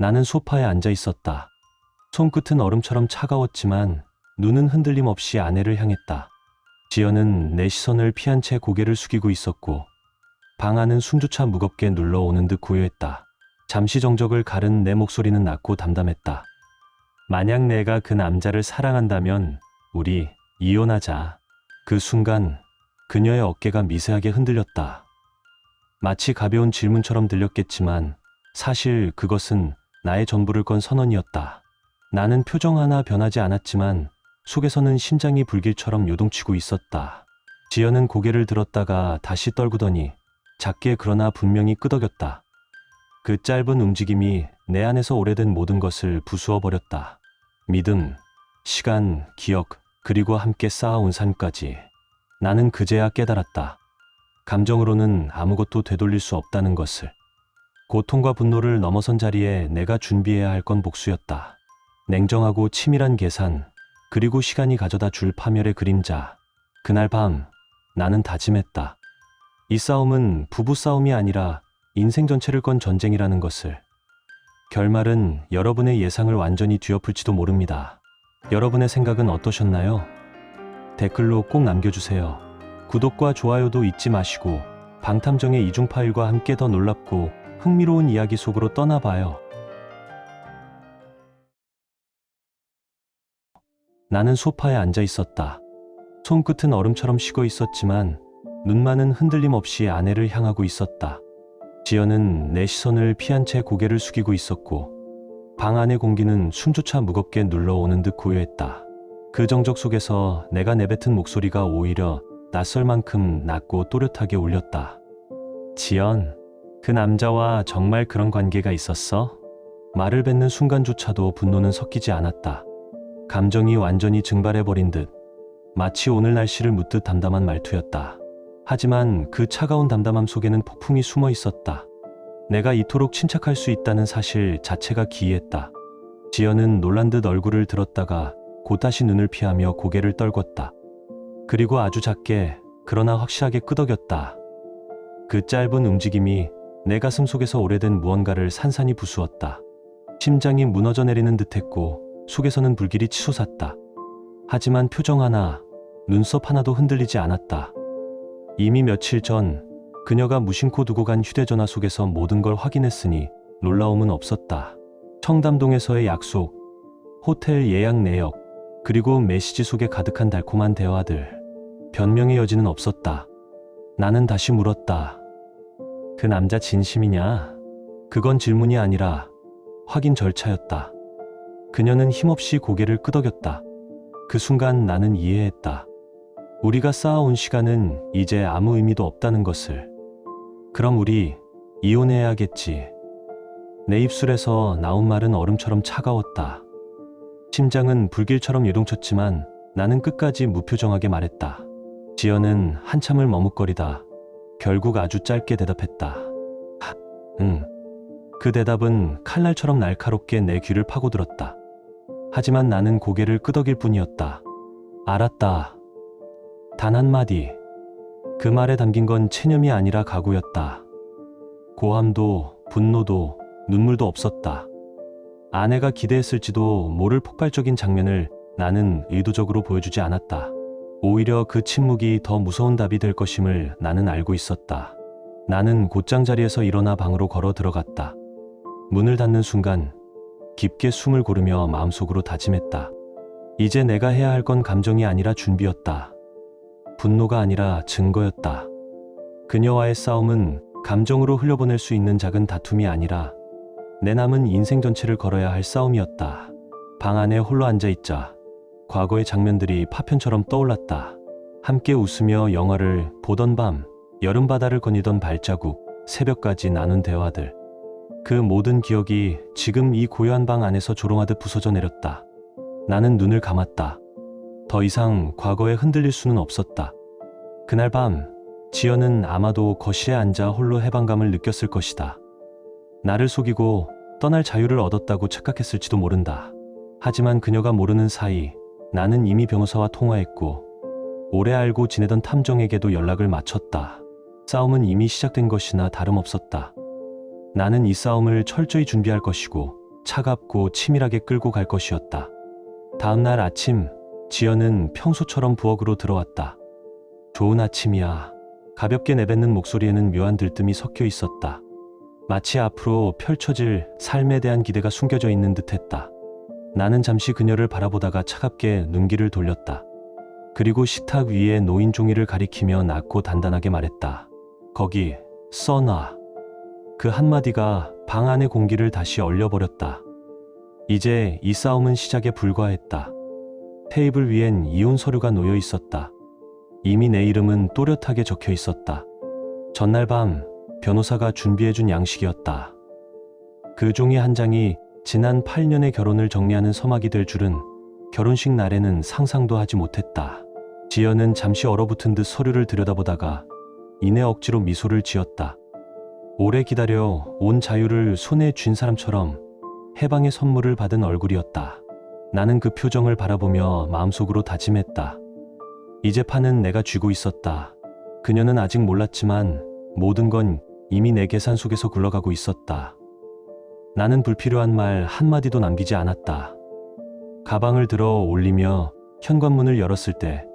나는 소파에 앉아 있었다. 손끝은 얼음처럼 차가웠지만 눈은 흔들림 없이 아내를 향했다. 지연은 내 시선을 피한 채 고개를 숙이고 있었고 방 안은 숨조차 무겁게 눌러오는 듯 고요했다. 잠시 정적을 가른 내 목소리는 낮고 담담했다. 만약 내가 그 남자를 사랑한다면 우리 이혼하자. 그 순간 그녀의 어깨가 미세하게 흔들렸다. 마치 가벼운 질문처럼 들렸겠지만 사실 그것은 나의 전부를 건 선언이었다. 나는 표정 하나 변하지 않았지만 속에서는 심장이 불길처럼 요동치고 있었다. 지연은 고개를 들었다가 다시 떨구더니 작게 그러나 분명히 끄덕였다. 그 짧은 움직임이 내 안에서 오래된 모든 것을 부수어버렸다. 믿음, 시간, 기억, 그리고 함께 쌓아온 삶까지. 나는 그제야 깨달았다. 감정으로는 아무것도 되돌릴 수 없다는 것을. 고통과 분노를 넘어선 자리에 내가 준비해야 할 건 복수였다. 냉정하고 치밀한 계산, 그리고 시간이 가져다 줄 파멸의 그림자. 그날 밤 나는 다짐했다. 이 싸움은 부부싸움이 아니라 인생 전체를 건 전쟁이라는 것을. 결말은 여러분의 예상을 완전히 뒤엎을지도 모릅니다. 여러분의 생각은 어떠셨나요? 댓글로 꼭 남겨주세요. 구독과 좋아요도 잊지 마시고 방탐정의 이중 파일과 함께 더 놀랍고 흥미로운 이야기 속으로 떠나봐요. 나는 소파에 앉아 있었다. 손끝은 얼음처럼 식어 있었지만 눈만은 흔들림 없이 아내를 향하고 있었다. 지연은 내 시선을 피한 채 고개를 숙이고 있었고 방 안의 공기는 숨조차 무겁게 눌러오는 듯 고요했다. 그 정적 속에서 내가 내뱉은 목소리가 오히려 낯설 만큼 낮고 또렷하게 울렸다. 지연, 그 남자와 정말 그런 관계가 있었어? 말을 뱉는 순간조차도 분노는 섞이지 않았다. 감정이 완전히 증발해버린 듯 마치 오늘 날씨를 묻듯 담담한 말투였다. 하지만 그 차가운 담담함 속에는 폭풍이 숨어 있었다. 내가 이토록 침착할 수 있다는 사실 자체가 기이했다. 지연은 놀란 듯 얼굴을 들었다가 곧 다시 눈을 피하며 고개를 떨궜다. 그리고 아주 작게 그러나 확실하게 끄덕였다. 그 짧은 움직임이 내 가슴 속에서 오래된 무언가를 산산이 부수었다. 심장이 무너져 내리는 듯했고 속에서는 불길이 치솟았다. 하지만 표정 하나, 눈썹 하나도 흔들리지 않았다. 이미 며칠 전 그녀가 무심코 두고 간 휴대전화 속에서 모든 걸 확인했으니 놀라움은 없었다. 청담동에서의 약속, 호텔 예약 내역, 그리고 메시지 속에 가득한 달콤한 대화들. 변명의 여지는 없었다. 나는 다시 물었다. 그 남자 진심이냐? 그건 질문이 아니라 확인 절차였다. 그녀는 힘없이 고개를 끄덕였다. 그 순간 나는 이해했다. 우리가 쌓아온 시간은 이제 아무 의미도 없다는 것을. 그럼 우리 이혼해야겠지. 내 입술에서 나온 말은 얼음처럼 차가웠다. 심장은 불길처럼 요동쳤지만 나는 끝까지 무표정하게 말했다. 지연은 한참을 머뭇거리다 결국 아주 짧게 대답했다. 응. 그 대답은 칼날처럼 날카롭게 내 귀를 파고들었다. 하지만 나는 고개를 끄덕일 뿐이었다. 알았다. 단 한마디. 그 말에 담긴 건 체념이 아니라 각오였다. 고함도 분노도 눈물도 없었다. 아내가 기대했을지도 모를 폭발적인 장면을 나는 의도적으로 보여주지 않았다. 오히려 그 침묵이 더 무서운 답이 될 것임을 나는 알고 있었다. 나는 곧장 자리에서 일어나 방으로 걸어 들어갔다. 문을 닫는 순간 깊게 숨을 고르며 마음속으로 다짐했다. 이제 내가 해야 할 건 감정이 아니라 준비였다. 분노가 아니라 증거였다. 그녀와의 싸움은 감정으로 흘려보낼 수 있는 작은 다툼이 아니라 내 남은 인생 전체를 걸어야 할 싸움이었다. 방 안에 홀로 앉아있자 과거의 장면들이 파편처럼 떠올랐다. 함께 웃으며 영화를 보던 밤, 여름바다를 거니던 발자국, 새벽까지 나눈 대화들. 그 모든 기억이 지금 이 고요한 방 안에서 조롱하듯 부서져 내렸다. 나는 눈을 감았다. 더 이상 과거에 흔들릴 수는 없었다. 그날 밤 지연은 아마도 거실에 앉아 홀로 해방감을 느꼈을 것이다. 나를 속이고 떠날 자유를 얻었다고 착각했을지도 모른다. 하지만 그녀가 모르는 사이 나는 이미 변호사와 통화했고 오래 알고 지내던 탐정에게도 연락을 마쳤다. 싸움은 이미 시작된 것이나 다름없었다. 나는 이 싸움을 철저히 준비할 것이고 차갑고 치밀하게 끌고 갈 것이었다. 다음 날 아침, 지연은 평소처럼 부엌으로 들어왔다. 좋은 아침이야. 가볍게 내뱉는 목소리에는 묘한 들뜸이 섞여 있었다. 마치 앞으로 펼쳐질 삶에 대한 기대가 숨겨져 있는 듯했다. 나는 잠시 그녀를 바라보다가 차갑게 눈길을 돌렸다. 그리고 식탁 위에 놓인 종이를 가리키며 낮고 단단하게 말했다. 거기 써놔. 그 한마디가 방 안의 공기를 다시 얼려버렸다. 이제 이 싸움은 시작에 불과했다. 테이블 위엔 이혼 서류가 놓여 있었다. 이미 내 이름은 또렷하게 적혀 있었다. 전날 밤 변호사가 준비해준 양식이었다. 그 종이 한 장이 지난 8년의 결혼을 정리하는 서막이 될 줄은 결혼식 날에는 상상도 하지 못했다. 지연은 잠시 얼어붙은 듯 서류를 들여다보다가 이내 억지로 미소를 지었다. 오래 기다려 온 자유를 손에 쥔 사람처럼 해방의 선물을 받은 얼굴이었다. 나는 그 표정을 바라보며 마음속으로 다짐했다. 이제 판은 내가 쥐고 있었다. 그녀는 아직 몰랐지만 모든 건 이미 내 계산 속에서 굴러가고 있었다. 나는 불필요한 말 한마디도 남기지 않았다. 가방을 들어 올리며 현관문을 열었을 때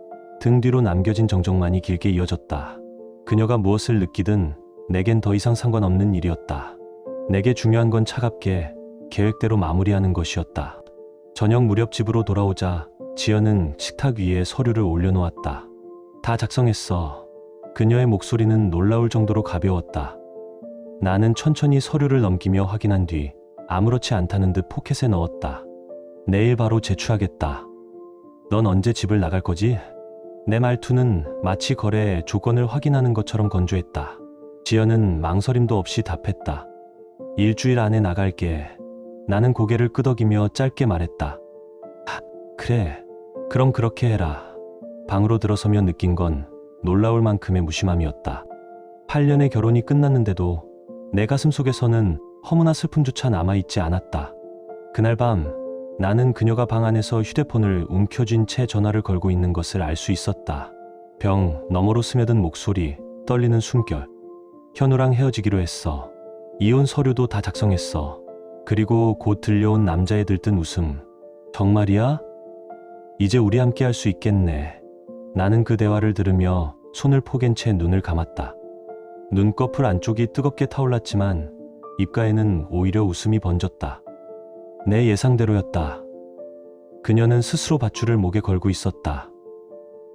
등 뒤로 남겨진 정적만이 길게 이어졌다. 그녀가 무엇을 느끼든 내겐 더 이상 상관없는 일이었다. 내게 중요한 건 차갑게 계획대로 마무리하는 것이었다. 저녁 무렵 집으로 돌아오자 지연은 식탁 위에 서류를 올려놓았다. 다 작성했어. 그녀의 목소리는 놀라울 정도로 가벼웠다. 나는 천천히 서류를 넘기며 확인한 뒤 아무렇지 않다는 듯 포켓에 넣었다. 내일 바로 제출하겠다. 넌 언제 집을 나갈 거지? 내 말투는 마치 거래의 조건을 확인하는 것처럼 건조했다. 지연은 망설임도 없이 답했다. 일주일 안에 나갈게. 나는 고개를 끄덕이며 짧게 말했다. 그래. 그럼 그렇게 해라. 방으로 들어서며 느낀 건 놀라울 만큼의 무심함이었다. 8년의 결혼이 끝났는데도 내 가슴 속에서는 허무나 슬픔조차 남아있지 않았다. 그날 밤 나는 그녀가 방 안에서 휴대폰을 움켜쥔 채 전화를 걸고 있는 것을 알 수 있었다. 병 너머로 스며든 목소리, 떨리는 숨결. 현우랑 헤어지기로 했어. 이혼 서류도 다 작성했어. 그리고 곧 들려온 남자의 들뜬 웃음. 정말이야? 이제 우리 함께 할 수 있겠네. 나는 그 대화를 들으며 손을 포갠 채 눈을 감았다. 눈꺼풀 안쪽이 뜨겁게 타올랐지만 입가에는 오히려 웃음이 번졌다. 내 예상대로였다. 그녀는 스스로 밧줄을 목에 걸고 있었다.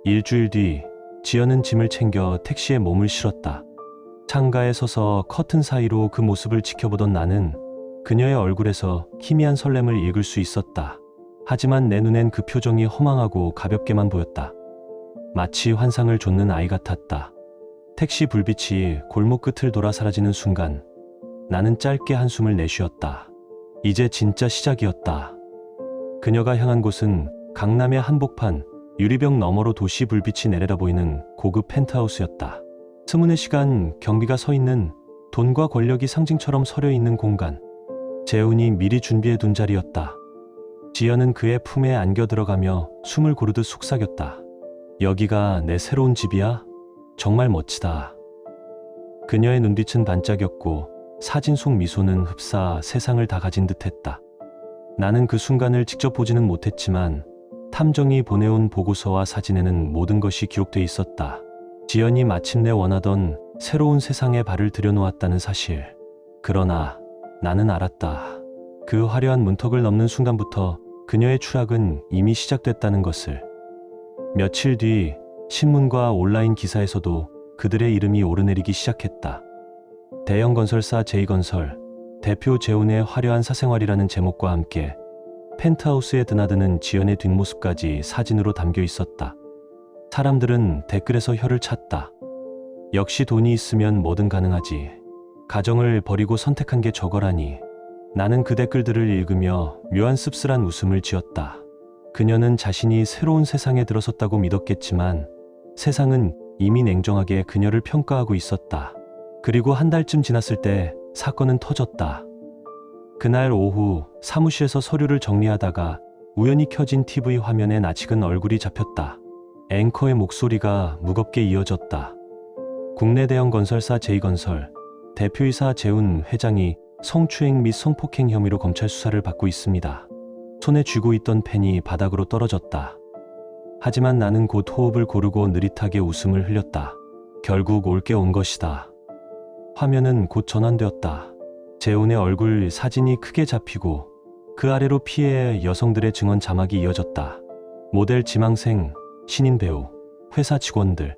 일주일 뒤 지연은 짐을 챙겨 택시에 몸을 실었다. 창가에 서서 커튼 사이로 그 모습을 지켜보던 나는 그녀의 얼굴에서 희미한 설렘을 읽을 수 있었다. 하지만 내 눈엔 그 표정이 허망하고 가볍게만 보였다. 마치 환상을 좇는 아이 같았다. 택시 불빛이 골목 끝을 돌아 사라지는 순간 나는 짧게 한숨을 내쉬었다. 이제 진짜 시작이었다. 그녀가 향한 곳은 강남의 한복판, 유리병 너머로 도시 불빛이 내려다 보이는 고급 펜트하우스였다. 스문의 시간, 경비가 서 있는 돈과 권력이 상징처럼 서려 있는 공간. 재훈이 미리 준비해둔 자리였다. 지연은 그의 품에 안겨 들어가며 숨을 고르듯 속삭였다. 여기가 내 새로운 집이야? 정말 멋지다. 그녀의 눈빛은 반짝였고 사진 속 미소는 흡사 세상을 다 가진 듯했다. 나는 그 순간을 직접 보지는 못했지만 탐정이 보내온 보고서와 사진에는 모든 것이 기록돼 있었다. 지연이 마침내 원하던 새로운 세상에 발을 들여놓았다는 사실. 그러나 나는 알았다. 그 화려한 문턱을 넘는 순간부터 그녀의 추락은 이미 시작됐다는 것을. 며칠 뒤 신문과 온라인 기사에서도 그들의 이름이 오르내리기 시작했다. 대형 건설사 J건설, 대표 재훈의 화려한 사생활이라는 제목과 함께 펜트하우스에 드나드는 지연의 뒷모습까지 사진으로 담겨 있었다. 사람들은 댓글에서 혀를 찼다. 역시 돈이 있으면 뭐든 가능하지. 가정을 버리고 선택한 게 저거라니. 나는 그 댓글들을 읽으며 묘한 씁쓸한 웃음을 지었다. 그녀는 자신이 새로운 세상에 들어섰다고 믿었겠지만 세상은 이미 냉정하게 그녀를 평가하고 있었다. 그리고 한 달쯤 지났을 때 사건은 터졌다. 그날 오후 사무실에서 서류를 정리하다가 우연히 켜진 TV 화면에 낯익은 얼굴이 잡혔다. 앵커의 목소리가 무겁게 이어졌다. 국내 대형 건설사 J건설 대표이사 재훈 회장이 성추행 및 성폭행 혐의로 검찰 수사를 받고 있습니다. 손에 쥐고 있던 펜이 바닥으로 떨어졌다. 하지만 나는 곧 호흡을 고르고 느릿하게 웃음을 흘렸다. 결국 올게 온 것이다. 화면은 곧 전환되었다. 재훈의 얼굴 사진이 크게 잡히고 그 아래로 피해 여성들의 증언 자막이 이어졌다. 모델 지망생, 신인 배우, 회사 직원들.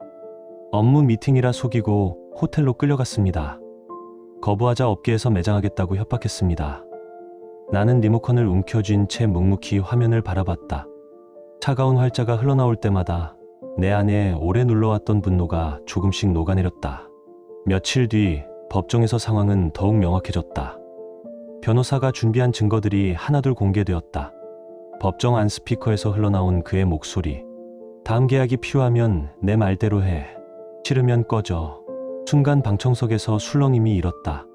업무 미팅이라 속이고 호텔로 끌려갔습니다. 거부하자 업계에서 매장하겠다고 협박했습니다. 나는 리모컨을 움켜쥔 채 묵묵히 화면을 바라봤다. 차가운 활자가 흘러나올 때마다 내 안에 오래 눌러왔던 분노가 조금씩 녹아내렸다. 며칠 뒤 법정에서 상황은 더욱 명확해졌다. 변호사가 준비한 증거들이 하나둘 공개되었다. 법정 안 스피커에서 흘러나온 그의 목소리. 다음 계약이 필요하면 내 말대로 해. 싫으면 꺼져. 순간 방청석에서 술렁임이 일었다.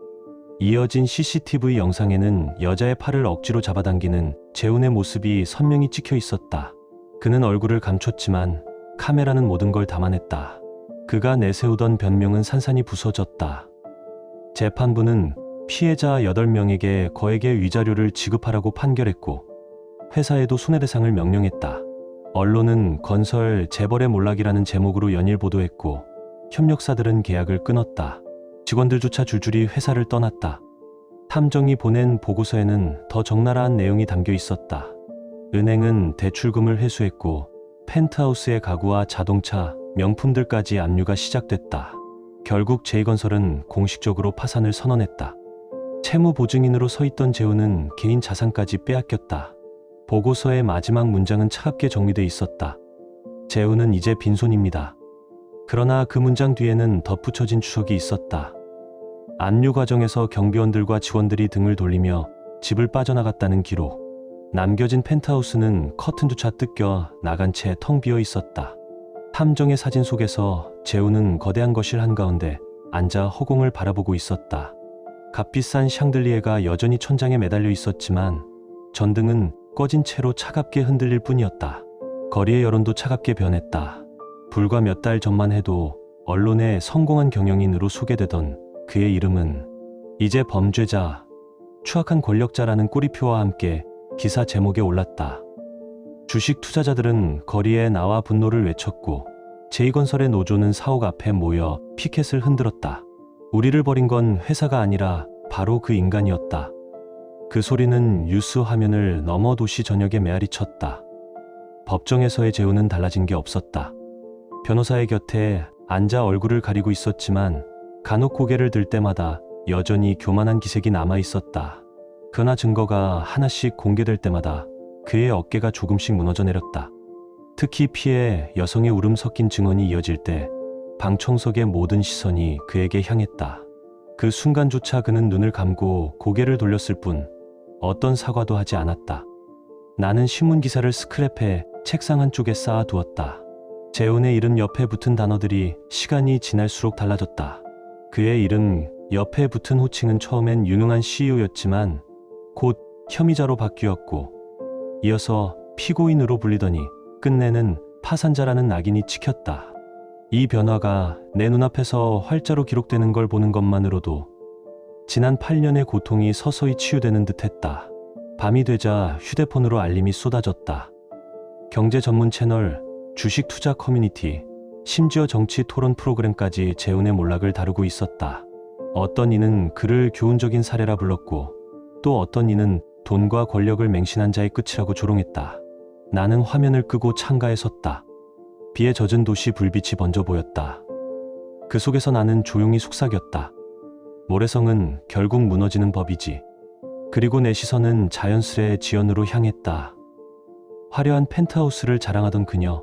이어진 CCTV 영상에는 여자의 팔을 억지로 잡아당기는 재훈의 모습이 선명히 찍혀 있었다. 그는 얼굴을 감췄지만 카메라는 모든 걸 담아냈다. 그가 내세우던 변명은 산산이 부서졌다. 재판부는 피해자 8명에게 거액의 위자료를 지급하라고 판결했고 회사에도 손해배상을 명령했다. 언론은 건설 재벌의 몰락이라는 제목으로 연일 보도했고 협력사들은 계약을 끊었다. 직원들조차 줄줄이 회사를 떠났다. 탐정이 보낸 보고서에는 더 적나라한 내용이 담겨 있었다. 은행은 대출금을 회수했고 펜트하우스의 가구와 자동차, 명품들까지 압류가 시작됐다. 결국 제2건설은 공식적으로 파산을 선언했다. 채무 보증인으로 서 있던 재훈은 개인 자산까지 빼앗겼다. 보고서의 마지막 문장은 차갑게 정리돼 있었다. 재훈은 이제 빈손입니다. 그러나 그 문장 뒤에는 덧붙여진 추석이 있었다. 압류 과정에서 경비원들과 직원들이 등을 돌리며 집을 빠져나갔다는 기록. 남겨진 펜트하우스는 커튼조차 뜯겨 나간 채 텅 비어 있었다. 탐정의 사진 속에서 재훈은 거대한 거실 한가운데 앉아 허공을 바라보고 있었다. 값비싼 샹들리에가 여전히 천장에 매달려 있었지만 전등은 꺼진 채로 차갑게 흔들릴 뿐이었다. 거리의 여론도 차갑게 변했다. 불과 몇 달 전만 해도 언론의 성공한 경영인으로 소개되던 그의 이름은 이제 범죄자, 추악한 권력자라는 꼬리표와 함께 기사 제목에 올랐다. 주식 투자자들은 거리에 나와 분노를 외쳤고 제2건설의 노조는 사옥 앞에 모여 피켓을 흔들었다. 우리를 버린 건 회사가 아니라 바로 그 인간이었다. 그 소리는 뉴스 화면을 넘어 도시 전역에 메아리 쳤다. 법정에서의 재훈은 달라진 게 없었다. 변호사의 곁에 앉아 얼굴을 가리고 있었지만 간혹 고개를 들 때마다 여전히 교만한 기색이 남아 있었다. 그러나 증거가 하나씩 공개될 때마다 그의 어깨가 조금씩 무너져 내렸다. 특히 피해 여성의 울음 섞인 증언이 이어질 때 방청석의 모든 시선이 그에게 향했다. 그 순간조차 그는 눈을 감고 고개를 돌렸을 뿐 어떤 사과도 하지 않았다. 나는 신문 기사를 스크랩해 책상 한쪽에 쌓아두었다. 재훈의 이름 옆에 붙은 단어들이 시간이 지날수록 달라졌다. 그의 이름 옆에 붙은 호칭은 처음엔 유능한 CEO였지만 곧 혐의자로 바뀌었고 이어서 피고인으로 불리더니 끝내는 파산자라는 낙인이 찍혔다. 이 변화가 내 눈앞에서 활자로 기록되는 걸 보는 것만으로도 지난 8년의 고통이 서서히 치유되는 듯했다. 밤이 되자 휴대폰으로 알림이 쏟아졌다. 경제 전문 채널, 주식 투자 커뮤니티, 심지어 정치 토론 프로그램까지 재훈의 몰락을 다루고 있었다. 어떤 이는 그를 교훈적인 사례라 불렀고 또 어떤 이는 돈과 권력을 맹신한 자의 끝이라고 조롱했다. 나는 화면을 끄고 창가에 섰다. 비에 젖은 도시 불빛이 번져 보였다. 그 속에서 나는 조용히 속삭였다. 모래성은 결국 무너지는 법이지. 그리고 내 시선은 자연스레 지연으로 향했다. 화려한 펜트하우스를 자랑하던 그녀.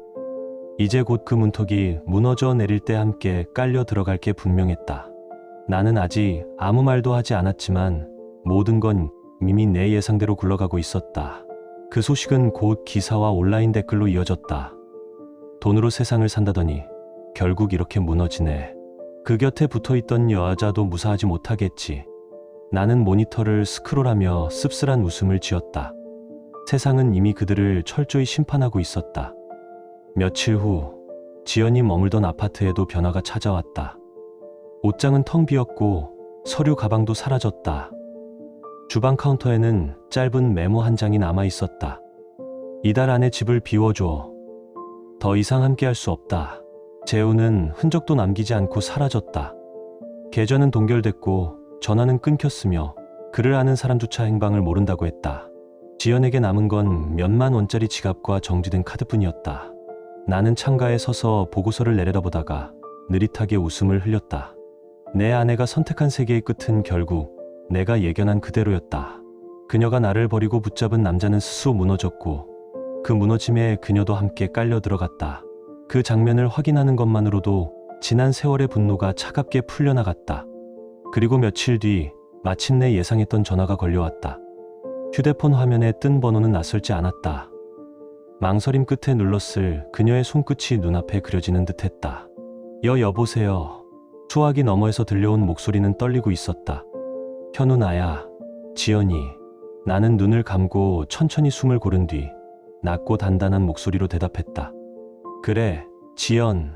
이제 곧 그 문턱이 무너져 내릴 때 함께 깔려 들어갈 게 분명했다. 나는 아직 아무 말도 하지 않았지만 모든 건 이미 내 예상대로 굴러가고 있었다. 그 소식은 곧 기사와 온라인 댓글로 이어졌다. 돈으로 세상을 산다더니 결국 이렇게 무너지네. 그 곁에 붙어있던 여자도 무사하지 못하겠지. 나는 모니터를 스크롤하며 씁쓸한 웃음을 지었다. 세상은 이미 그들을 철저히 심판하고 있었다. 며칠 후 지연이 머물던 아파트에도 변화가 찾아왔다. 옷장은 텅 비었고 서류 가방도 사라졌다. 주방 카운터에는 짧은 메모 한 장이 남아 있었다. 이달 안에 집을 비워줘. 더 이상 함께할 수 없다. 재우는 흔적도 남기지 않고 사라졌다. 계좌는 동결됐고 전화는 끊겼으며 그를 아는 사람조차 행방을 모른다고 했다. 지연에게 남은 건 몇만 원짜리 지갑과 정지된 카드뿐이었다. 나는 창가에 서서 보고서를 내려다보다가 느릿하게 웃음을 흘렸다. 내 아내가 선택한 세계의 끝은 결국 내가 예견한 그대로였다. 그녀가 나를 버리고 붙잡은 남자는 스스로 무너졌고 그 무너짐에 그녀도 함께 깔려 들어갔다. 그 장면을 확인하는 것만으로도 지난 세월의 분노가 차갑게 풀려나갔다. 그리고 며칠 뒤 마침내 예상했던 전화가 걸려왔다. 휴대폰 화면에 뜬 번호는 낯설지 않았다. 망설임 끝에 눌렀을 그녀의 손끝이 눈앞에 그려지는 듯했다. 여보세요. 수화기 너머에서 들려온 목소리는 떨리고 있었다. 현우 나야. 지연이. 나는 눈을 감고 천천히 숨을 고른 뒤 낮고 단단한 목소리로 대답했다. 그래, 지연.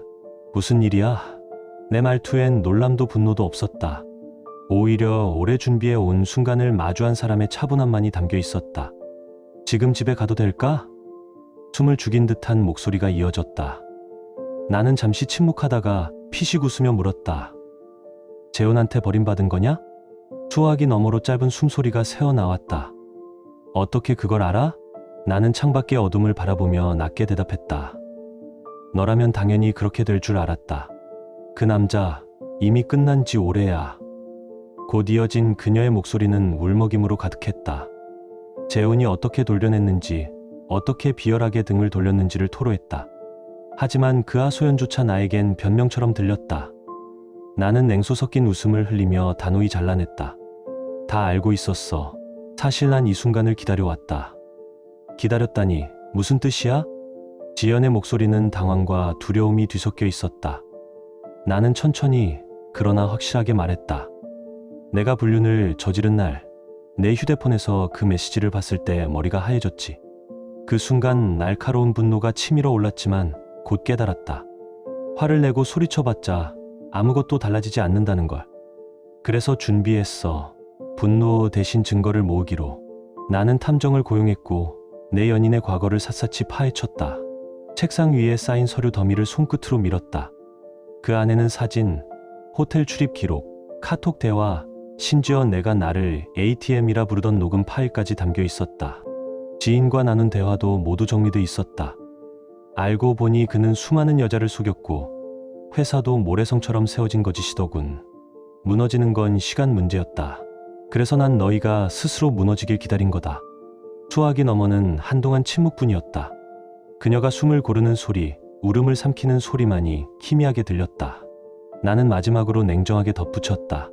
무슨 일이야? 내 말투엔 놀람도 분노도 없었다. 오히려 오래 준비해 온 순간을 마주한 사람의 차분함만이 담겨 있었다. 지금 집에 가도 될까? 숨을 죽인 듯한 목소리가 이어졌다. 나는 잠시 침묵하다가 피식 웃으며 물었다. 재훈한테 버림받은 거냐? 수화기 너머로 짧은 숨소리가 새어나왔다. 어떻게 그걸 알아? 나는 창밖의 어둠을 바라보며 낮게 대답했다. 너라면 당연히 그렇게 될 줄 알았다. 그 남자 이미 끝난 지 오래야. 곧 이어진 그녀의 목소리는 울먹임으로 가득했다. 재훈이 어떻게 돌려냈는지, 어떻게 비열하게 등을 돌렸는지를 토로했다. 하지만 그 하소연조차 나에겐 변명처럼 들렸다. 나는 냉소 섞인 웃음을 흘리며 단호히 잘라냈다. 다 알고 있었어. 사실 난 이 순간을 기다려왔다. 기다렸다니 무슨 뜻이야? 지연의 목소리는 당황과 두려움이 뒤섞여 있었다. 나는 천천히 그러나 확실하게 말했다. 내가 불륜을 저지른 날 내 휴대폰에서 그 메시지를 봤을 때 머리가 하얘졌지. 그 순간 날카로운 분노가 치밀어 올랐지만 곧 깨달았다. 화를 내고 소리쳐봤자 아무것도 달라지지 않는다는 걸. 그래서 준비했어. 분노 대신 증거를 모으기로. 나는 탐정을 고용했고 내 연인의 과거를 샅샅이 파헤쳤다. 책상 위에 쌓인 서류 더미를 손끝으로 밀었다. 그 안에는 사진, 호텔 출입 기록, 카톡 대화, 심지어 내가 나를 ATM이라 부르던 녹음 파일까지 담겨 있었다. 지인과 나눈 대화도 모두 정리돼 있었다. 알고 보니 그는 수많은 여자를 속였고 회사도 모래성처럼 세워진 거짓이더군. 무너지는 건 시간 문제였다. 그래서 난 너희가 스스로 무너지길 기다린 거다. 수화기 너머는 한동안 침묵뿐이었다. 그녀가 숨을 고르는 소리, 울음을 삼키는 소리만이 희미하게 들렸다. 나는 마지막으로 냉정하게 덧붙였다.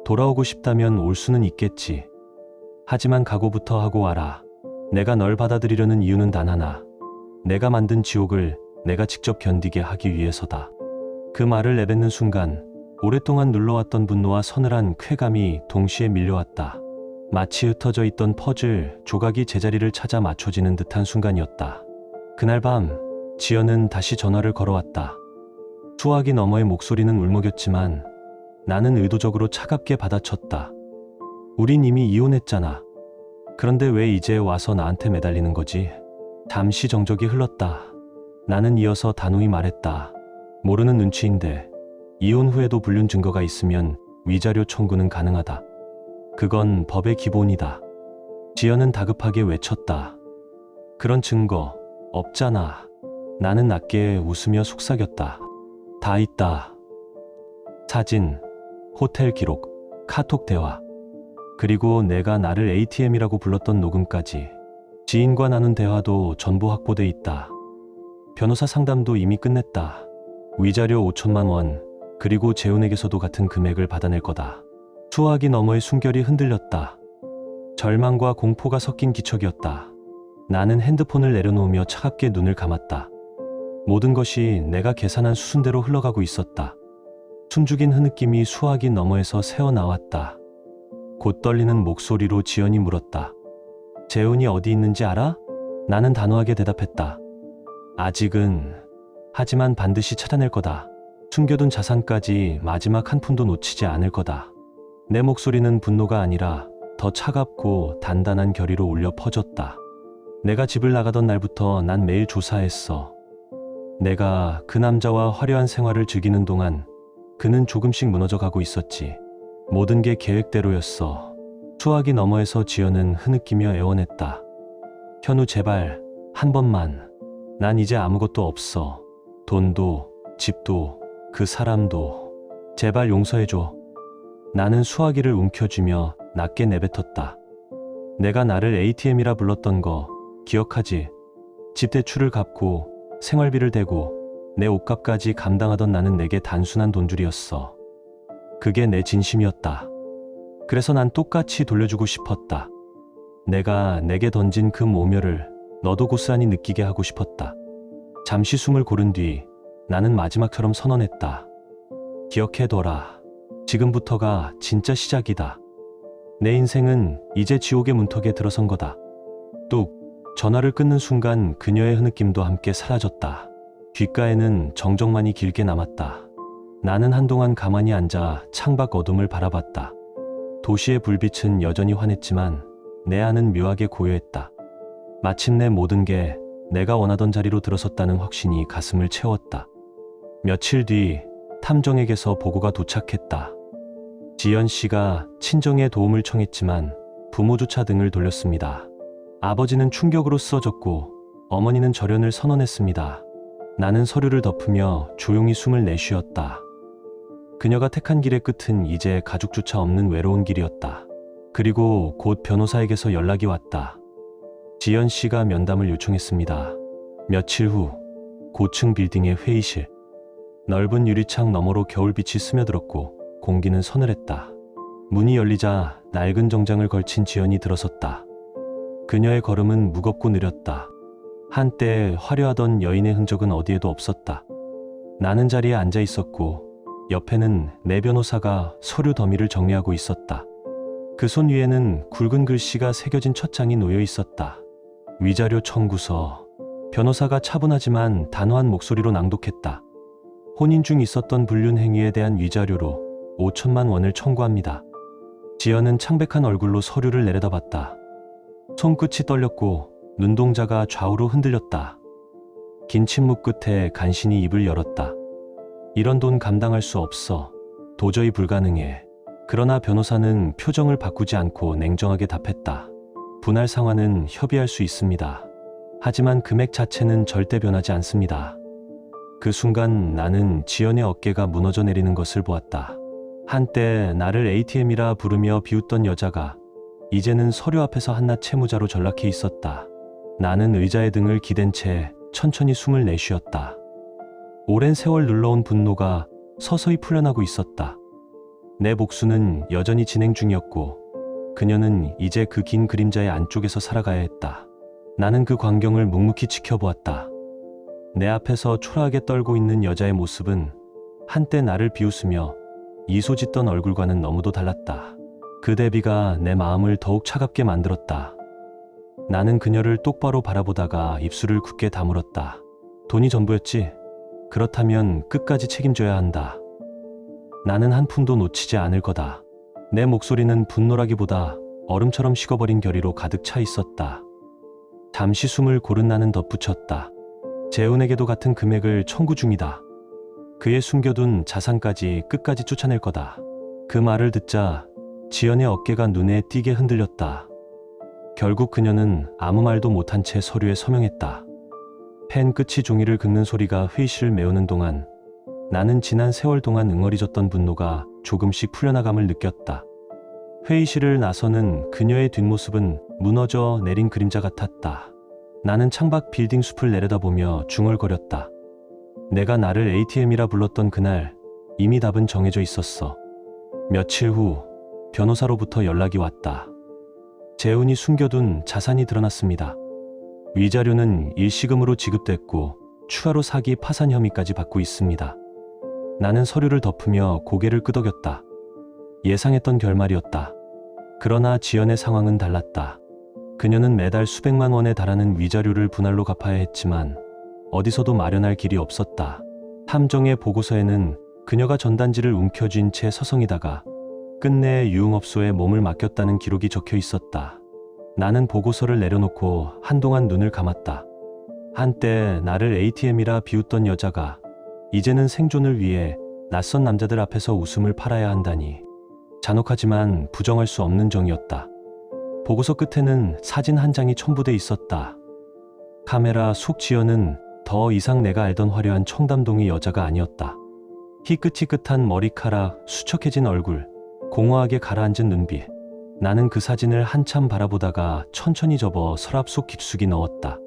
돌아오고 싶다면 올 수는 있겠지. 하지만 각오부터 하고 와라. 내가 널 받아들이려는 이유는 단 하나. 내가 만든 지옥을 내가 직접 견디게 하기 위해서다. 그 말을 내뱉는 순간 오랫동안 눌러왔던 분노와 서늘한 쾌감이 동시에 밀려왔다. 마치 흩어져 있던 퍼즐 조각이 제자리를 찾아 맞춰지는 듯한 순간이었다. 그날 밤 지연은 다시 전화를 걸어왔다. 수화기 너머의 목소리는 울먹였지만 나는 의도적으로 차갑게 받아쳤다. 우린 이미 이혼했잖아. 그런데 왜 이제 와서 나한테 매달리는 거지? 잠시 정적이 흘렀다. 나는 이어서 단호히 말했다. 모르는 눈치인데 이혼 후에도 불륜 증거가 있으면 위자료 청구는 가능하다. 그건 법의 기본이다. 지연은 다급하게 외쳤다. 그런 증거 없잖아. 나는 낮게 웃으며 속삭였다. 다 있다. 사진, 호텔 기록, 카톡 대화, 그리고 내가 나를 ATM이라고 불렀던 녹음까지. 지인과 나눈 대화도 전부 확보돼 있다. 변호사 상담도 이미 끝냈다. 위자료 5천만 원, 그리고 재훈에게서도 같은 금액을 받아낼 거다. 수화기 너머의 숨결이 흔들렸다. 절망과 공포가 섞인 기척이었다. 나는 핸드폰을 내려놓으며 차갑게 눈을 감았다. 모든 것이 내가 계산한 수순대로 흘러가고 있었다. 숨죽인 흐느낌이 수화기 너머에서 새어나왔다. 곧 떨리는 목소리로 지연이 물었다. 재훈이 어디 있는지 알아? 나는 단호하게 대답했다. 아직은. 하지만 반드시 찾아낼 거다. 숨겨둔 자산까지 마지막 한 푼도 놓치지 않을 거다. 내 목소리는 분노가 아니라 더 차갑고 단단한 결의로 울려 퍼졌다. 내가 집을 나가던 날부터 난 매일 조사했어. 내가 그 남자와 화려한 생활을 즐기는 동안 그는 조금씩 무너져가고 있었지. 모든 게 계획대로였어. 수화기 너머에서 지연은 흐느끼며 애원했다. 현우 제발 한 번만. 난 이제 아무것도 없어. 돈도 집도 그 사람도. 제발 용서해줘. 나는 수화기를 움켜쥐며 낮게 내뱉었다. 내가 나를 ATM이라 불렀던 거 기억하지? 집 대출을 갚고 생활비를 대고 내 옷값까지 감당하던 나는 내게 단순한 돈줄이었어. 그게 내 진심이었다. 그래서 난 똑같이 돌려주고 싶었다. 내가 내게 던진 그 모멸을 너도 고스란히 느끼게 하고 싶었다. 잠시 숨을 고른 뒤 나는 마지막처럼 선언했다. 기억해둬라. 지금부터가 진짜 시작이다. 내 인생은 이제 지옥의 문턱에 들어선 거다. 뚝. 전화를 끊는 순간 그녀의 흐느낌도 함께 사라졌다. 귓가에는 정적만이 길게 남았다. 나는 한동안 가만히 앉아 창밖 어둠을 바라봤다. 도시의 불빛은 여전히 환했지만 내 안은 묘하게 고요했다. 마침내 모든 게 내가 원하던 자리로 들어섰다는 확신이 가슴을 채웠다. 며칠 뒤 탐정에게서 보고가 도착했다. 지연 씨가 친정의 도움을 청했지만 부모조차 등을 돌렸습니다. 아버지는 충격으로 쓰러졌고 어머니는 절연을 선언했습니다. 나는 서류를 덮으며 조용히 숨을 내쉬었다. 그녀가 택한 길의 끝은 이제 가족조차 없는 외로운 길이었다. 그리고 곧 변호사에게서 연락이 왔다. 지연 씨가 면담을 요청했습니다. 며칠 후 고층 빌딩의 회의실. 넓은 유리창 너머로 겨울빛이 스며들었고 공기는 서늘했다. 문이 열리자 낡은 정장을 걸친 지연이 들어섰다. 그녀의 걸음은 무겁고 느렸다. 한때 화려하던 여인의 흔적은 어디에도 없었다. 나는 자리에 앉아 있었고 옆에는 내 변호사가 서류 더미를 정리하고 있었다. 그 손 위에는 굵은 글씨가 새겨진 첫 장이 놓여 있었다. 위자료 청구서. 변호사가 차분하지만 단호한 목소리로 낭독했다. 혼인 중 있었던 불륜 행위에 대한 위자료로 5천만 원을 청구합니다. 지연은 창백한 얼굴로 서류를 내려다봤다. 손끝이 떨렸고 눈동자가 좌우로 흔들렸다. 긴 침묵 끝에 간신히 입을 열었다. 이런 돈 감당할 수 없어. 도저히 불가능해. 그러나 변호사는 표정을 바꾸지 않고 냉정하게 답했다. 분할 상환은 협의할 수 있습니다. 하지만 금액 자체는 절대 변하지 않습니다. 그 순간 나는 지연의 어깨가 무너져 내리는 것을 보았다. 한때 나를 ATM이라 부르며 비웃던 여자가 이제는 서류 앞에서 한낱 채무자로 전락해 있었다. 나는 의자의 등을 기댄 채 천천히 숨을 내쉬었다. 오랜 세월 눌러온 분노가 서서히 풀려나고 있었다. 내 복수는 여전히 진행 중이었고 그녀는 이제 그 긴 그림자의 안쪽에서 살아가야 했다. 나는 그 광경을 묵묵히 지켜보았다. 내 앞에서 초라하게 떨고 있는 여자의 모습은 한때 나를 비웃으며 미소 짓던 얼굴과는 너무도 달랐다. 그 대비가 내 마음을 더욱 차갑게 만들었다. 나는 그녀를 똑바로 바라보다가 입술을 굳게 다물었다. 돈이 전부였지? 그렇다면 끝까지 책임져야 한다. 나는 한 푼도 놓치지 않을 거다. 내 목소리는 분노라기보다 얼음처럼 식어버린 결의로 가득 차 있었다. 잠시 숨을 고른 나는 덧붙였다. 재훈에게도 같은 금액을 청구 중이다. 그의 숨겨둔 자산까지 끝까지 쫓아낼 거다. 그 말을 듣자 지연의 어깨가 눈에 띄게 흔들렸다. 결국 그녀는 아무 말도 못한 채 서류에 서명했다. 펜 끝이 종이를 긁는 소리가 회의실을 메우는 동안 나는 지난 세월 동안 응어리졌던 분노가 조금씩 풀려나감을 느꼈다. 회의실을 나서는 그녀의 뒷모습은 무너져 내린 그림자 같았다. 나는 창밖 빌딩 숲을 내려다보며 중얼거렸다. 내가 나를 ATM이라 불렀던 그날 이미 답은 정해져 있었어. 며칠 후 변호사로부터 연락이 왔다. 재훈이 숨겨둔 자산이 드러났습니다. 위자료는 일시금으로 지급됐고 추가로 사기 파산 혐의까지 받고 있습니다. 나는 서류를 덮으며 고개를 끄덕였다. 예상했던 결말이었다. 그러나 지연의 상황은 달랐다. 그녀는 매달 수백만 원에 달하는 위자료를 분할로 갚아야 했지만 어디서도 마련할 길이 없었다. 탐정의 보고서에는 그녀가 전단지를 움켜쥔 채 서성이다가 끝내 유흥업소에 몸을 맡겼다는 기록이 적혀 있었다. 나는 보고서를 내려놓고 한동안 눈을 감았다. 한때 나를 ATM이라 비웃던 여자가 이제는 생존을 위해 낯선 남자들 앞에서 웃음을 팔아야 한다니. 잔혹하지만 부정할 수 없는 정이었다. 보고서 끝에는 사진 한 장이 첨부돼 있었다. 카메라 속 지연은 더 이상 내가 알던 화려한 청담동의 여자가 아니었다. 희끗희끗한 머리카락, 수척해진 얼굴, 공허하게 가라앉은 눈빛. 나는 그 사진을 한참 바라보다가 천천히 접어 서랍 속 깊숙이 넣었다.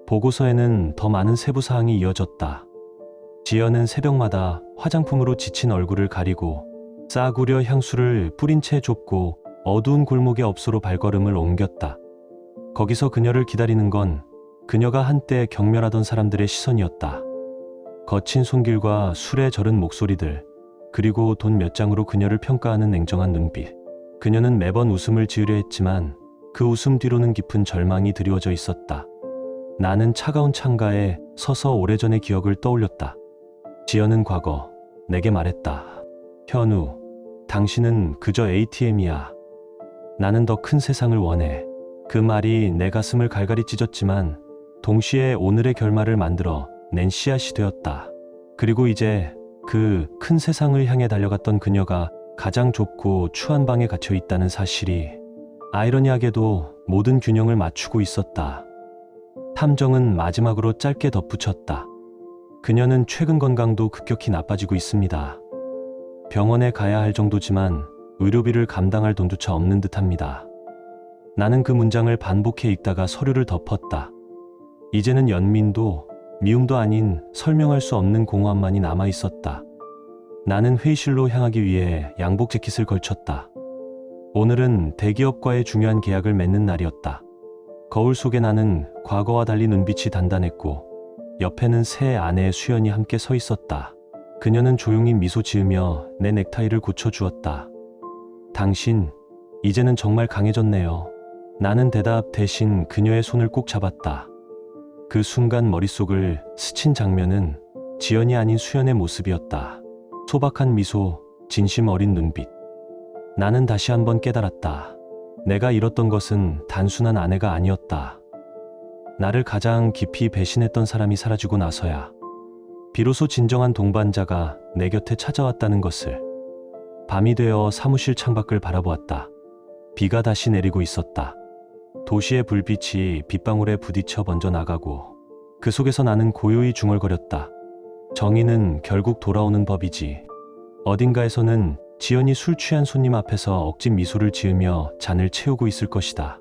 보고서에는 더 많은 세부 사항이 이어졌다. 지연은 새벽마다 화장품으로 지친 얼굴을 가리고 싸구려 향수를 뿌린 채 좁고 어두운 골목의 업소로 발걸음을 옮겼다. 거기서 그녀를 기다리는 건 그녀가 한때 경멸하던 사람들의 시선이었다. 거친 손길과 술에 절은 목소리들, 그리고 돈 몇 장으로 그녀를 평가하는 냉정한 눈빛. 그녀는 매번 웃음을 지으려 했지만 그 웃음 뒤로는 깊은 절망이 드리워져 있었다. 나는 차가운 창가에 서서 오래전의 기억을 떠올렸다. 지연은 과거 내게 말했다. 현우, 당신은 그저 ATM이야. 나는 더 큰 세상을 원해. 그 말이 내 가슴을 갈갈이 찢었지만 동시에 오늘의 결말을 만들어 낸 씨앗이 되었다. 그리고 이제 그 큰 세상을 향해 달려갔던 그녀가 가장 좁고 추한 방에 갇혀 있다는 사실이 아이러니하게도 모든 균형을 맞추고 있었다. 탐정은 마지막으로 짧게 덧붙였다. 그녀는 최근 건강도 급격히 나빠지고 있습니다. 병원에 가야 할 정도지만 의료비를 감당할 돈조차 없는 듯합니다. 나는 그 문장을 반복해 읽다가 서류를 덮었다. 이제는 연민도 미움도 아닌 설명할 수 없는 공허함만이 남아 있었다. 나는 회의실로 향하기 위해 양복 재킷을 걸쳤다. 오늘은 대기업과의 중요한 계약을 맺는 날이었다. 거울 속에 나는 과거와 달리 눈빛이 단단했고 옆에는 새 아내의 수연이 함께 서 있었다. 그녀는 조용히 미소 지으며 내 넥타이를 고쳐주었다. 당신, 이제는 정말 강해졌네요. 나는 대답 대신 그녀의 손을 꼭 잡았다. 그 순간 머릿속을 스친 장면은 지연이 아닌 수연의 모습이었다. 소박한 미소, 진심 어린 눈빛. 나는 다시 한번 깨달았다. 내가 잃었던 것은 단순한 아내가 아니었다. 나를 가장 깊이 배신했던 사람이 사라지고 나서야 비로소 진정한 동반자가 내 곁에 찾아왔다는 것을. 밤이 되어 사무실 창밖을 바라보았다. 비가 다시 내리고 있었다. 도시의 불빛이 빗방울에 부딪혀 번져 나가고 그 속에서 나는 고요히 중얼거렸다. 정의는 결국 돌아오는 법이지. 어딘가에서는 지연이 술 취한 손님 앞에서 억지 미소를 지으며 잔을 채우고 있을 것이다.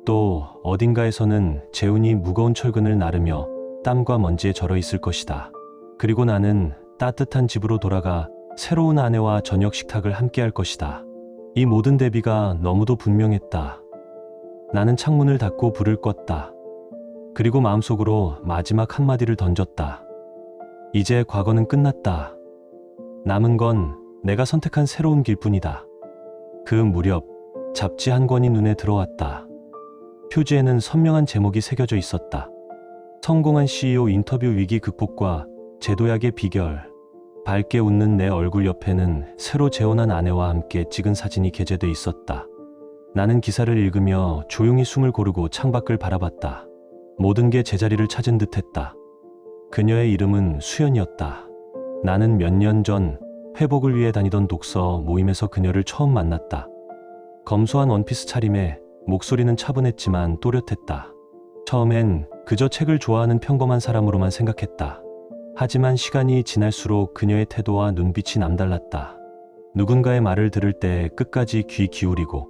또 어딘가에서는 재훈이 무거운 철근을 나르며 땀과 먼지에 절어 있을 것이다. 그리고 나는 따뜻한 집으로 돌아가 새로운 아내와 저녁 식탁을 함께 할 것이다. 이 모든 대비가 너무도 분명했다. 나는 창문을 닫고 불을 껐다. 그리고 마음속으로 마지막 한마디를 던졌다. 이제 과거는 끝났다. 남은 건 내가 선택한 새로운 길뿐이다. 그 무렵 잡지 한 권이 눈에 들어왔다. 표지에는 선명한 제목이 새겨져 있었다. 성공한 CEO 인터뷰 위기 극복과 제도약의 비결. 밝게 웃는 내 얼굴 옆에는 새로 재혼한 아내와 함께 찍은 사진이 게재돼 있었다. 나는 기사를 읽으며 조용히 숨을 고르고 창밖을 바라봤다. 모든 게 제자리를 찾은 듯했다. 그녀의 이름은 수연이었다. 나는 몇 년 전 회복을 위해 다니던 독서 모임에서 그녀를 처음 만났다. 검소한 원피스 차림에 목소리는 차분했지만 또렷했다. 처음엔 그저 책을 좋아하는 평범한 사람으로만 생각했다. 하지만 시간이 지날수록 그녀의 태도와 눈빛이 남달랐다. 누군가의 말을 들을 때 끝까지 귀 기울이고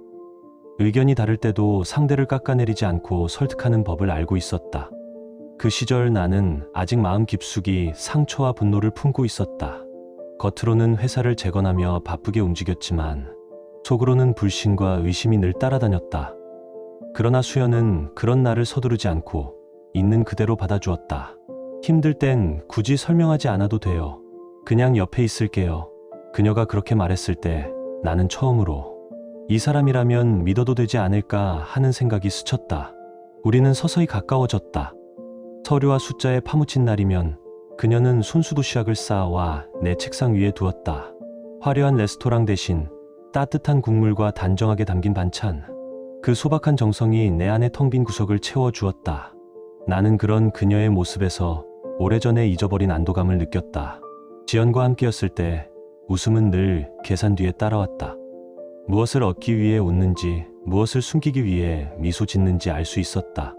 의견이 다를 때도 상대를 깎아내리지 않고 설득하는 법을 알고 있었다. 그 시절 나는 아직 마음 깊숙이 상처와 분노를 품고 있었다. 겉으로는 회사를 재건하며 바쁘게 움직였지만 속으로는 불신과 의심이 늘 따라다녔다. 그러나 수연은 그런 나를 서두르지 않고 있는 그대로 받아주었다. 힘들 땐 굳이 설명하지 않아도 돼요. 그냥 옆에 있을게요. 그녀가 그렇게 말했을 때 나는 처음으로 이 사람이라면 믿어도 되지 않을까 하는 생각이 스쳤다. 우리는 서서히 가까워졌다. 서류와 숫자에 파묻힌 날이면 그녀는 손수도시락을 쌓아와 내 책상 위에 두었다. 화려한 레스토랑 대신 따뜻한 국물과 단정하게 담긴 반찬. 그 소박한 정성이 내 안의 텅 빈 구석을 채워주었다. 나는 그런 그녀의 모습에서 오래전에 잊어버린 안도감을 느꼈다. 지연과 함께였을 때 웃음은 늘 계산 뒤에 따라왔다. 무엇을 얻기 위해 웃는지, 무엇을 숨기기 위해 미소 짓는지 알 수 있었다.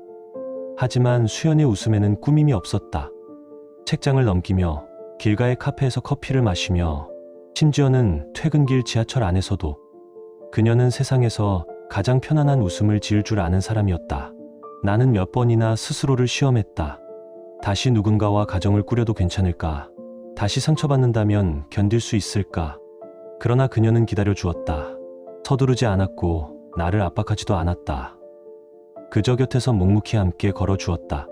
하지만 수연의 웃음에는 꾸밈이 없었다. 책장을 넘기며 길가의 카페에서 커피를 마시며 심지어는 퇴근길 지하철 안에서도 그녀는 세상에서 가장 편안한 웃음을 지을 줄 아는 사람이었다. 나는 몇 번이나 스스로를 시험했다. 다시 누군가와 가정을 꾸려도 괜찮을까? 다시 상처받는다면 견딜 수 있을까? 그러나 그녀는 기다려 주었다. 서두르지 않았고 나를 압박하지도 않았다. 그저 곁에서 묵묵히 함께 걸어주었다.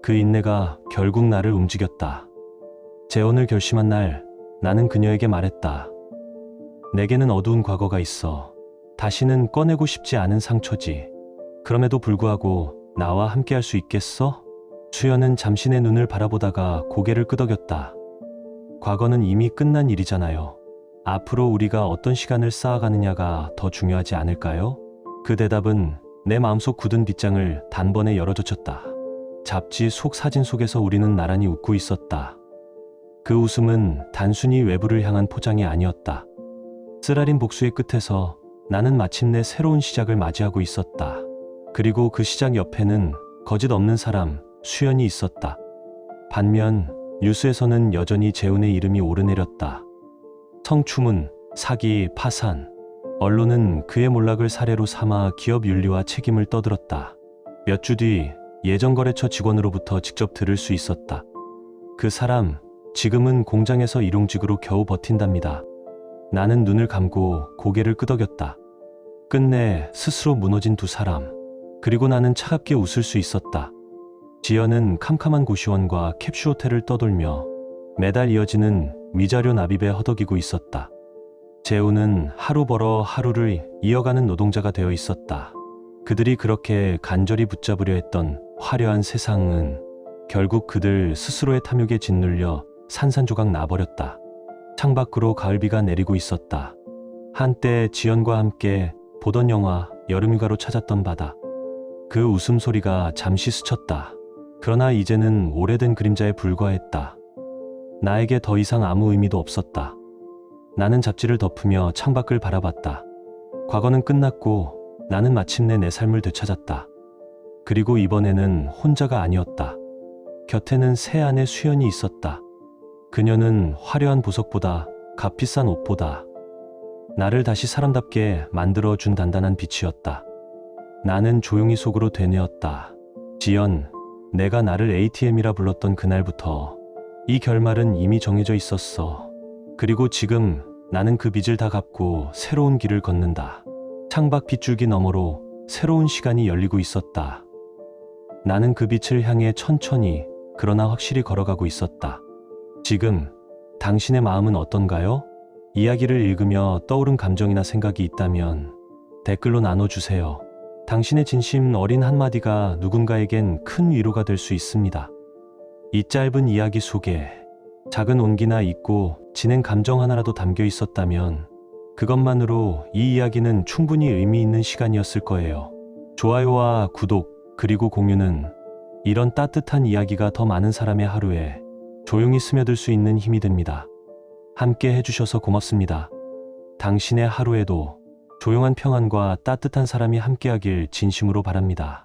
그 인내가 결국 나를 움직였다. 재혼을 결심한 날 나는 그녀에게 말했다. 내게는 어두운 과거가 있어. 다시는 꺼내고 싶지 않은 상처지. 그럼에도 불구하고 나와 함께 할 수 있겠어? 수연은 잠시 내 눈을 바라보다가 고개를 끄덕였다. 과거는 이미 끝난 일이잖아요. 앞으로 우리가 어떤 시간을 쌓아가느냐가 더 중요하지 않을까요? 그 대답은 내 마음속 굳은 빗장을 단번에 열어젖혔다. 잡지 속 사진 속에서 우리는 나란히 웃고 있었다. 그 웃음은 단순히 외부를 향한 포장이 아니었다. 쓰라린 복수의 끝에서 나는 마침내 새로운 시작을 맞이하고 있었다. 그리고 그 시작 옆에는 거짓 없는 사람, 수연이 있었다. 반면 뉴스에서는 여전히 재혼의 이름이 오르내렸다. 성추문, 사기, 파산. 언론은 그의 몰락을 사례로 삼아 기업 윤리와 책임을 떠들었다. 몇 주 뒤 예전거래처 직원으로부터 직접 들을 수 있었다. 그 사람, 지금은 공장에서 일용직으로 겨우 버틴답니다. 나는 눈을 감고 고개를 끄덕였다. 끝내 스스로 무너진 두 사람. 그리고 나는 차갑게 웃을 수 있었다. 지연은 캄캄한 고시원과 캡슐호텔을 떠돌며 매달 이어지는 위자료 납입에 허덕이고 있었다. 재우는 하루 벌어 하루를 이어가는 노동자가 되어 있었다. 그들이 그렇게 간절히 붙잡으려 했던 화려한 세상은 결국 그들 스스로의 탐욕에 짓눌려 산산조각 나버렸다. 창밖으로 가을비가 내리고 있었다. 한때 지연과 함께 보던 영화, 여름휴가로 찾았던 바다. 그 웃음소리가 잠시 스쳤다. 그러나 이제는 오래된 그림자에 불과했다. 나에게 더 이상 아무 의미도 없었다. 나는 잡지를 덮으며 창밖을 바라봤다. 과거는 끝났고 나는 마침내 내 삶을 되찾았다. 그리고 이번에는 혼자가 아니었다. 곁에는 새 아내 수연이 있었다. 그녀는 화려한 보석보다 값비싼 옷보다 나를 다시 사람답게 만들어준 단단한 빛이었다. 나는 조용히 속으로 되뇌었다. 지연, 내가 나를 ATM이라 불렀던 그날부터 이 결말은 이미 정해져 있었어. 그리고 지금 나는 그 빚을 다 갚고 새로운 길을 걷는다. 창밖 빗줄기 너머로 새로운 시간이 열리고 있었다. 나는 그 빛을 향해 천천히 그러나 확실히 걸어가고 있었다. 지금 당신의 마음은 어떤가요? 이야기를 읽으며 떠오른 감정이나 생각이 있다면 댓글로 나눠주세요. 당신의 진심 어린 한마디가 누군가에겐 큰 위로가 될 수 있습니다. 이 짧은 이야기 속에 작은 온기나 잊고 지낸 감정 하나라도 담겨 있었다면 그것만으로 이 이야기는 충분히 의미 있는 시간이었을 거예요. 좋아요와 구독 그리고 공유는 이런 따뜻한 이야기가 더 많은 사람의 하루에 조용히 스며들 수 있는 힘이 됩니다. 함께 해주셔서 고맙습니다. 당신의 하루에도 조용한 평안과 따뜻한 사람이 함께하길 진심으로 바랍니다.